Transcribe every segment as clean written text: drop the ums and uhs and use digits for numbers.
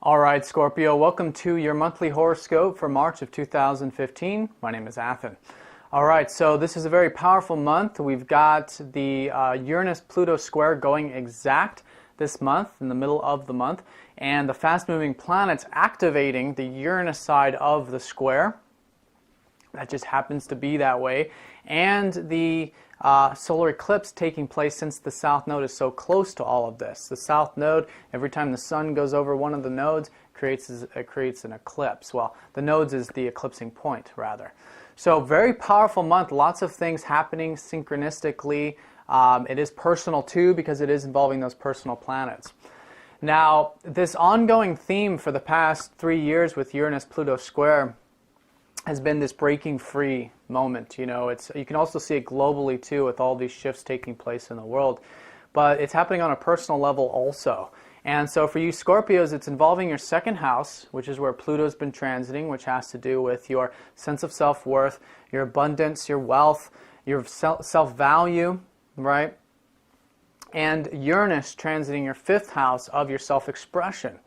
All right, Scorpio, welcome to your monthly horoscope for March of 2015. My name is Athen. All right, so this is a very powerful month. We've got the Uranus Pluto square going exact this month, in the middle of the month, and the fast-moving planets activating the Uranus side of the square. That just happens to be that way. And the solar eclipse taking place since the South Node is so close to all of this. The South Node, every time the sun goes over one of the nodes, creates an eclipse. Well, the nodes is the eclipsing point, rather. So very powerful month, lots of things happening synchronistically. It is personal too, because it is involving those personal planets. Now, this ongoing theme for the past 3 years with Uranus-Pluto square has been this breaking free moment. You know, you can also see it globally too, with all these shifts taking place in the world. But it's happening on a personal level also. And so for you Scorpios, it's involving your second house, which is where Pluto's been transiting, which has to do with your sense of self-worth, your abundance, your wealth, your self-value, right? And Uranus transiting your fifth house of your self-expression,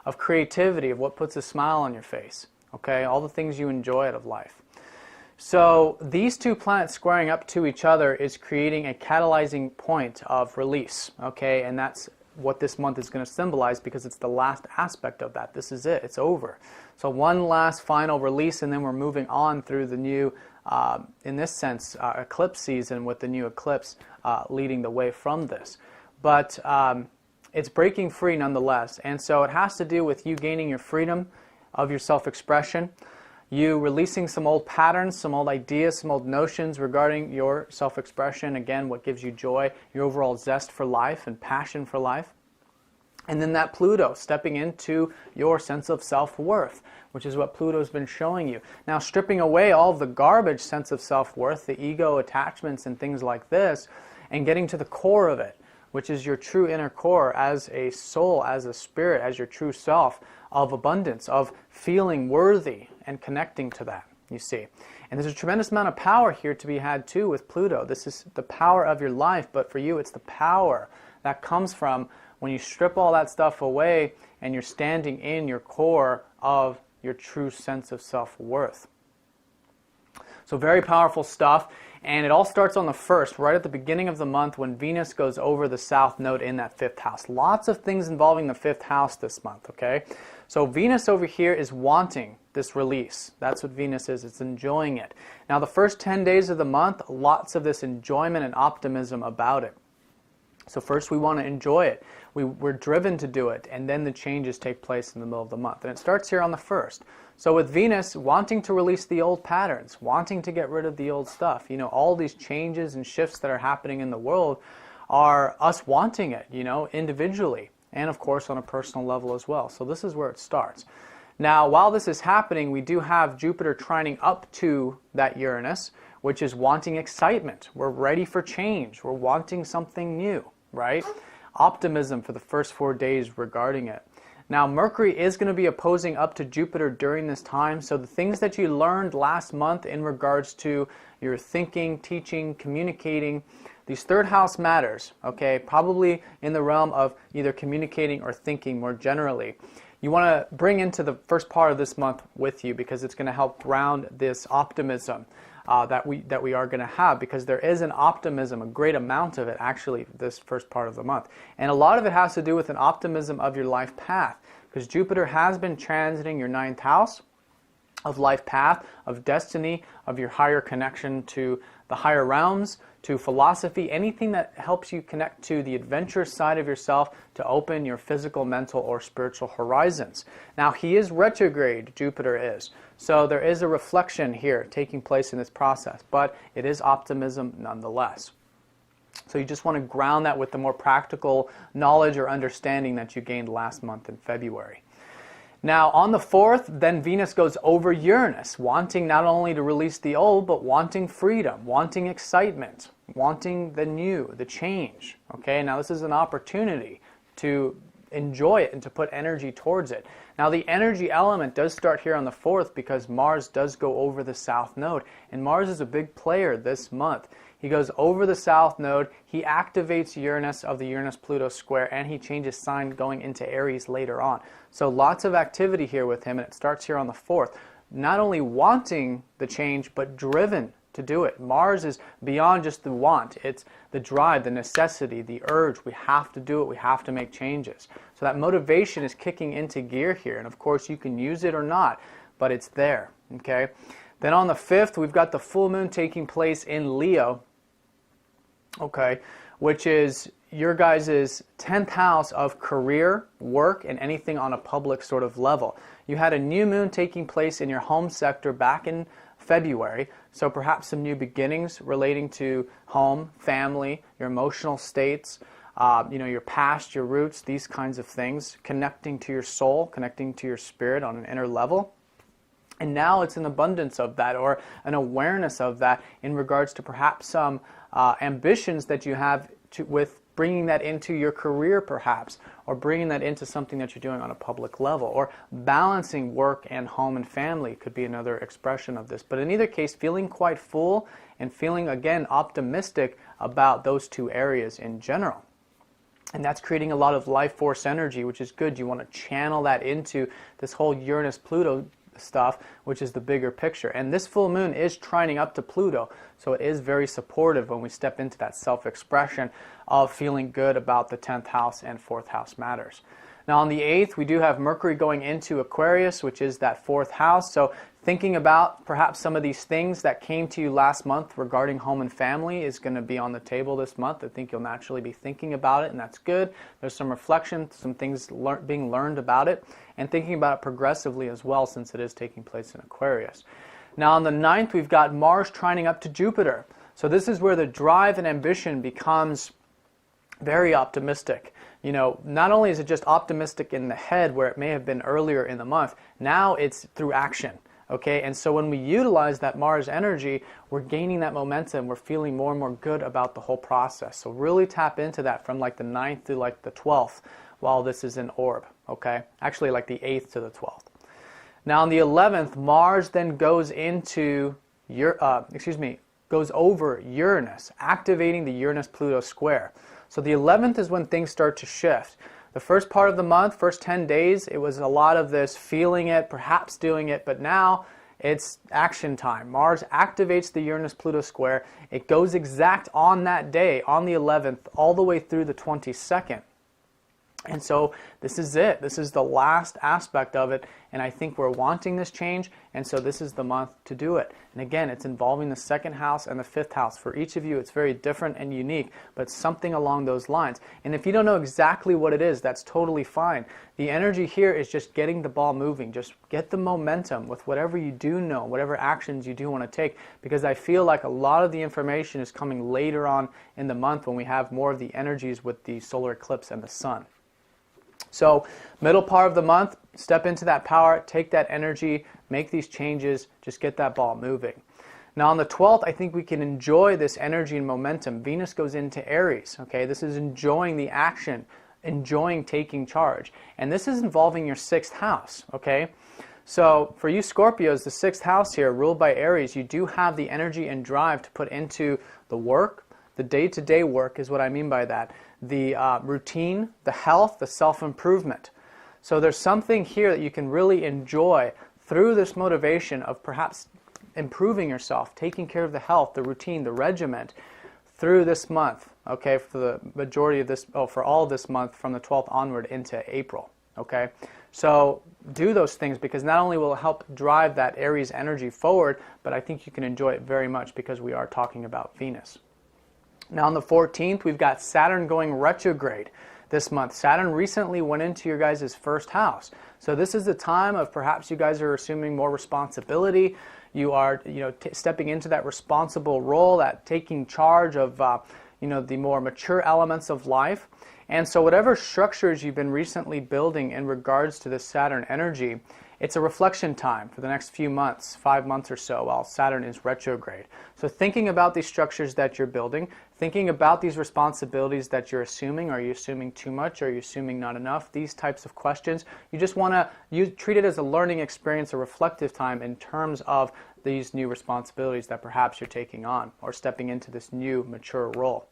of creativity, of what puts a smile on your face. Okay, all the things you enjoy out of life. So these two planets squaring up to each other is creating a catalyzing point of release. Okay, and that's what this month is going to symbolize, because it's the last aspect of that. This is it. It's over. So one last final release, and then we're moving on through the new, in this sense, eclipse season, with the new eclipse leading the way from this. But it's breaking free nonetheless. And so it has to do with you gaining your freedom of your self-expression, you releasing some old patterns, some old ideas, some old notions regarding your self-expression, again, what gives you joy, your overall zest for life and passion for life. And then that Pluto stepping into your sense of self-worth, which is what Pluto's been showing you. Now, stripping away all of the garbage sense of self-worth, the ego attachments and things like this, and getting to the core of it, which is your true inner core as a soul, as a spirit, as your true self, of abundance, of feeling worthy and connecting to that, you see. And there's a tremendous amount of power here to be had too with Pluto. This is the power of your life, but for you it's the power that comes from when you strip all that stuff away and you're standing in your core of your true sense of self-worth. So very powerful stuff. And it all starts on the 1st, right at the beginning of the month, when Venus goes over the South Node in that 5th house. Lots of things involving the 5th house this month, okay? So Venus over here is wanting this release. That's what Venus is. It's enjoying it. Now, the first 10 days of the month, lots of this enjoyment and optimism about it. So first we want to enjoy it. We're driven to do it, and then the changes take place in the middle of the month. And it starts here on the 1st. So with Venus wanting to release the old patterns, wanting to get rid of the old stuff, you know, all these changes and shifts that are happening in the world are us wanting it, you know, individually, and of course on a personal level as well. So this is where it starts. Now, while this is happening, we do have Jupiter trining up to that Uranus, which is wanting excitement. We're ready for change. We're wanting something new, right? Optimism for the first 4 days regarding it. Now, Mercury is going to be opposing up to Jupiter during this time, so the things that you learned last month in regards to your thinking, teaching, communicating, these third house matters, okay? Probably in the realm of either communicating or thinking more generally. You want to bring into the first part of this month with you, because it's going to help ground this optimism that we are going to have, because there is an optimism, a great amount of it actually, this first part of the month. And a lot of it has to do with an optimism of your life path, because Jupiter has been transiting your 9th house of life path, of destiny, of your higher connection to the higher realms, to philosophy, anything that helps you connect to the adventurous side of yourself to open your physical, mental, or spiritual horizons. Now, he is retrograde, Jupiter is. So there is a reflection here taking place in this process, but it is optimism nonetheless. So you just want to ground that with the more practical knowledge or understanding that you gained last month in February. Now, on the 4th, then Venus goes over Uranus, wanting not only to release the old, but wanting freedom, wanting excitement, wanting the new, the change. Okay, now this is an opportunity to enjoy it and to put energy towards it. Now the energy element does start here on the 4th because Mars does go over the South Node, and Mars is a big player this month. He goes over the South Node, he activates Uranus of the Uranus Pluto square, and he changes sign going into Aries later on. So lots of activity here with him, and it starts here on the 4th. Not only wanting the change, but driven to do it. Mars is beyond just the want. It's the drive, the necessity, the urge. We have to do it. We have to make changes. So that motivation is kicking into gear here. And of course, you can use it or not, but it's there. Okay. Then on the 5th, we've got the full moon taking place in Leo. Okay, which is your guys' 10th house of career, work, and anything on a public sort of level. You had a new moon taking place in your home sector back in February, so perhaps some new beginnings relating to home, family, your emotional states, your past, your roots, these kinds of things, connecting to your soul, connecting to your spirit on an inner level. And now it's an abundance of that, or an awareness of that in regards to perhaps some ambitions that you have with bringing that into your career perhaps, or bringing that into something that you're doing on a public level, or balancing work and home and family could be another expression of this. But in either case, feeling quite full and feeling, again, optimistic about those two areas in general. And that's creating a lot of life force energy, which is good. You want to channel that into this whole Uranus-Pluto stuff, which is the bigger picture. And this full moon is trining up to Pluto, so it is very supportive when we step into that self-expression of feeling good about the 10th house and 4th house matters. Now on the 8th, we do have Mercury going into Aquarius, which is that 4th house. So thinking about perhaps some of these things that came to you last month regarding home and family is going to be on the table this month. I think you'll naturally be thinking about it, and that's good. There's some reflection, some things being learned about it, and thinking about it progressively as well, since it is taking place in Aquarius. Now on the 9th, we've got Mars trining up to Jupiter. So this is where the drive and ambition becomes very optimistic. You know, not only is it just optimistic in the head where it may have been earlier in the month, now it's through action. Okay, and so when we utilize that Mars energy, we're gaining that momentum. We're feeling more and more good about the whole process. So really tap into that from like the 9th to like the 12th while this is in orb. Okay, actually like the 8th to the 12th. Now on the 11th, Mars then goes into goes over Uranus, activating the Uranus-Pluto square. So the 11th is when things start to shift. The first part of the month, first 10 days, it was a lot of this feeling it, perhaps doing it, but now it's action time. Mars activates the Uranus-Pluto square. It goes exact on that day, on the 11th, all the way through the 22nd. And so this is it. This is the last aspect of it, and I think we're wanting this change, and so this is the month to do it. And again, it's involving the 2nd house and the 5th house. For each of you, it's very different and unique, but something along those lines. And if you don't know exactly what it is, that's totally fine. The energy here is just getting the ball moving. Just get the momentum with whatever you do know, whatever actions you do want to take, because I feel like a lot of the information is coming later on in the month when we have more of the energies with the solar eclipse and the sun. So middle part of the month, step into that power, take that energy, make these changes, just get that ball moving. Now on the 12th, I think we can enjoy this energy and momentum. Venus goes into Aries, okay? This is enjoying the action, enjoying taking charge. And this is involving your 6th house, okay? So for you Scorpios, the 6th house here, ruled by Aries, you do have the energy and drive to put into the work. The day-to-day work is what I mean by that. The routine, the health, the self-improvement. So there's something here that you can really enjoy through this motivation of perhaps improving yourself, taking care of the health, the routine, the regiment through this month, okay, for the majority of this, for all of this month from the 12th onward into April, okay? So do those things, because not only will it help drive that Aries energy forward, but I think you can enjoy it very much because we are talking about Venus. Now on the 14th, we've got Saturn going retrograde this month. Saturn recently went into your guys' 1st house. So this is the time of perhaps you guys are assuming more responsibility. You are, stepping into that responsible role, that taking charge of, the more mature elements of life. And so whatever structures you've been recently building in regards to the Saturn energy, it's a reflection time for the next few months, 5 months or so, while Saturn is retrograde. So thinking about these structures that you're building, thinking about these responsibilities that you're assuming. Are you assuming too much? Are you assuming not enough? These types of questions. You just want to treat it as a learning experience, a reflective time in terms of these new responsibilities that perhaps you're taking on or stepping into this new mature role.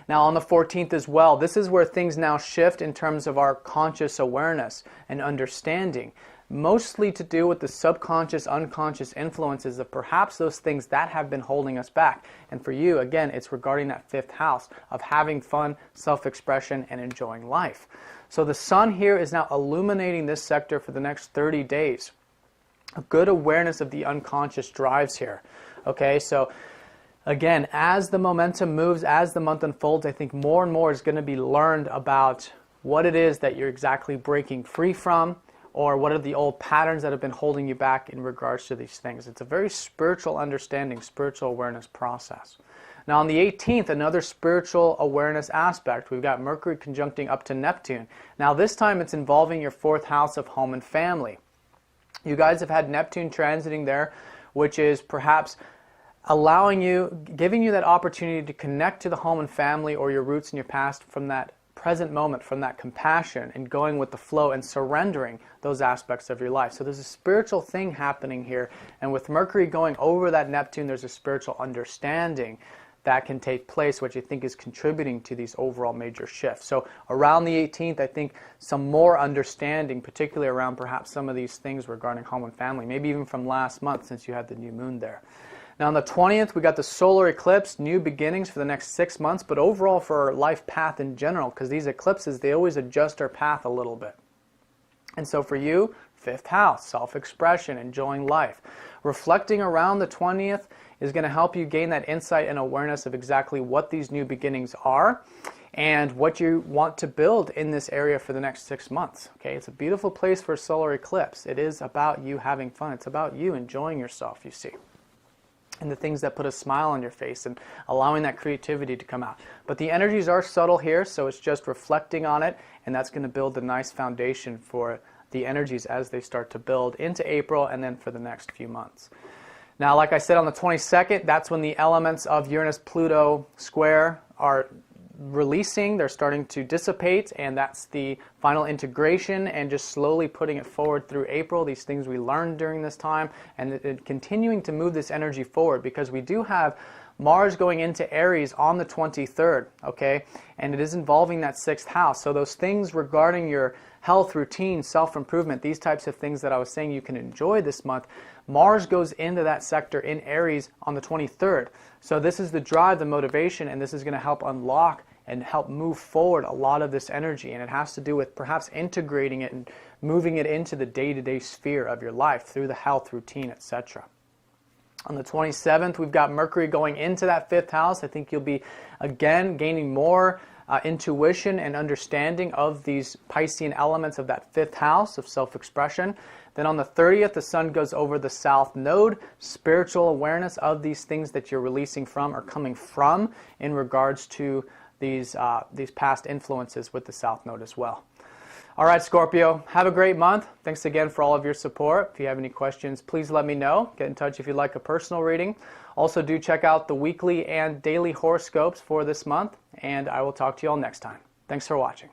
Now on the 14th as well, this is where things now shift in terms of our conscious awareness and understanding, mostly to do with the subconscious, unconscious influences of perhaps those things that have been holding us back. And for you, again, it's regarding that 5th house of having fun, self-expression, and enjoying life. So the sun here is now illuminating this sector for the next 30 days. A good awareness of the unconscious drives here. Okay, so again, as the momentum moves, as the month unfolds, I think more and more is going to be learned about what it is that you're exactly breaking free from, or what are the old patterns that have been holding you back in regards to these things. It's a very spiritual understanding, spiritual awareness process. Now on the 18th, another spiritual awareness aspect. We've got Mercury conjuncting up to Neptune. Now this time it's involving your 4th house of home and family. You guys have had Neptune transiting there, which is perhaps allowing you, giving you that opportunity to connect to the home and family or your roots in your past from that present moment, from that compassion and going with the flow and surrendering those aspects of your life. So there's a spiritual thing happening here, and with Mercury going over that Neptune, there's a spiritual understanding that can take place, which I think is contributing to these overall major shifts. So around the 18th, I think some more understanding, particularly around perhaps some of these things regarding home and family, maybe even from last month since you had the new moon there. Now on the 20th, we got the solar eclipse, new beginnings for the next 6 months, but overall for our life path in general, because these eclipses, they always adjust our path a little bit. And so for you, 5th house, self-expression, enjoying life. Reflecting around the 20th is going to help you gain that insight and awareness of exactly what these new beginnings are and what you want to build in this area for the next 6 months. Okay, it's a beautiful place for a solar eclipse. It is about you having fun. It's about you enjoying yourself, you see, and the things that put a smile on your face and allowing that creativity to come out. But the energies are subtle here, so it's just reflecting on it, and that's going to build a nice foundation for the energies as they start to build into April and then for the next few months. Now, like I said, on the 22nd, that's when the elements of Uranus Pluto square are releasing. They're starting to dissipate, and that's the final integration and just slowly putting it forward through April, these things we learned during this time, and continuing to move this energy forward, because we do have Mars going into Aries on the 23rd, okay, and it is involving that 6th house. So those things regarding your health, routine, self-improvement, these types of things that I was saying you can enjoy this month, Mars goes into that sector in Aries on the 23rd. So this is the drive, the motivation, and this is going to help unlock and help move forward a lot of this energy. And it has to do with perhaps integrating it and moving it into the day-to-day sphere of your life through the health, routine, etc. On the 27th, we've got Mercury going into that 5th house. I think you'll be, again, gaining more intuition and understanding of these Piscean elements of that 5th house of self-expression. Then on the 30th, the sun goes over the South Node. Spiritual awareness of these things that you're releasing from or coming from in regards to these past influences with the South Node as well. All right, Scorpio, have a great month. Thanks again for all of your support. If you have any questions, please let me know. Get in touch if you'd like a personal reading. Also, do check out the weekly and daily horoscopes for this month, and I will talk to you all next time. Thanks for watching.